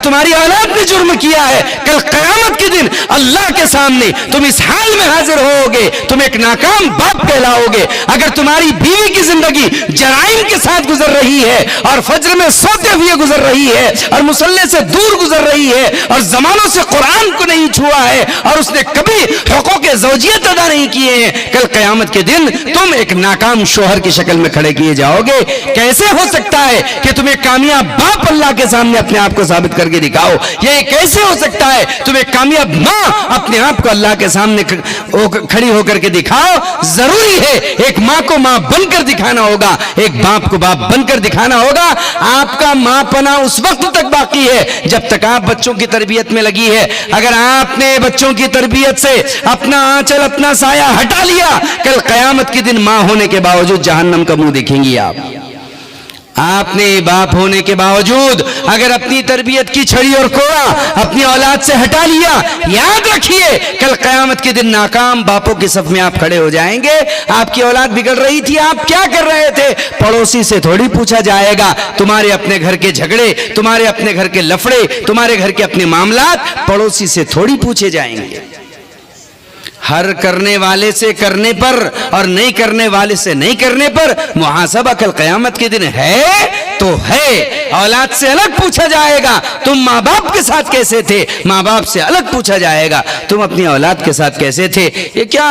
تمہاری اولاد نے جرم کیا ہے، کل قیامت کے دن اللہ کے سامنے تم اس حال میں حاضر ہوگے، تم ایک ناکام باپ کہلاؤ گے۔ اگر تمہاری بیوی کی زندگی جرائم کے ساتھ گزر رہی ہے اور فجر میں سوتے ہوئے گزر رہی ہے اور مصلی سے دور گزر رہی ہے اور زمانوں سے قرآن کو نہیں چھوا ہے اور اس نے کبھی حقوق زوجیت ادا نہیں کیے ہیں، کل قیامت کے دن تم ایک ناکام شوہر کی شکل میں کھڑے کیے جاؤ گے۔ کیسے ہو سکتا ہے کہ تم ایک کامیاب باپ اللہ کے سامنے اپنے آپ کو ثابت کر کے دکھاؤ؟ یہ کیسے ہو سکتا ہے تم ایک کامیاب ماں اپنے آپ کو اللہ کے سامنے کھڑی ہو کر کے دکھاؤ؟ ضروری ہے ایک ماں کو ماں بن کر دکھانا ہوگا، ایک باپ کو باپ بن کر دکھانا ہوگا۔ آپ کا ماں پنا اس وقت تک باقی ہے جب تک آپ بچوں کی تربیت میں لگی ہے۔ اگر آپ نے بچوں کی تربیت سے اپنا آنچل اپنا سایہ ہٹا لیا، کل قیامت کے دن ماں ہونے کے باوجود جہنم کا منہ دیکھیں گی آپ نے باپ ہونے کے باوجود اگر اپنی تربیت کی چھڑی اور کوڑا اپنی اولاد سے ہٹا لیا، یاد رکھیے کل قیامت کے دن ناکام باپوں کی صف میں آپ کھڑے ہو جائیں گے۔ آپ کی اولاد بگڑ رہی تھی، آپ کیا کر رہے تھے؟ پڑوسی سے تھوڑی پوچھا جائے گا۔ تمہارے اپنے گھر کے جھگڑے، تمہارے اپنے گھر کے لفڑے، تمہارے گھر کے اپنے معاملات پڑوسی سے تھوڑی پوچھے جائیں گے۔ ہر کرنے والے سے کرنے پر اور نہیں کرنے والے سے نہیں کرنے پر محاسبہ کل قیامت کے دن ہے تو ہے۔ اولاد سے الگ پوچھا جائے گا تم ماں باپ کے ساتھ کیسے تھے، ماں باپ سے الگ پوچھا جائے گا تم اپنی اولاد کے ساتھ کیسے تھے۔ یہ کیا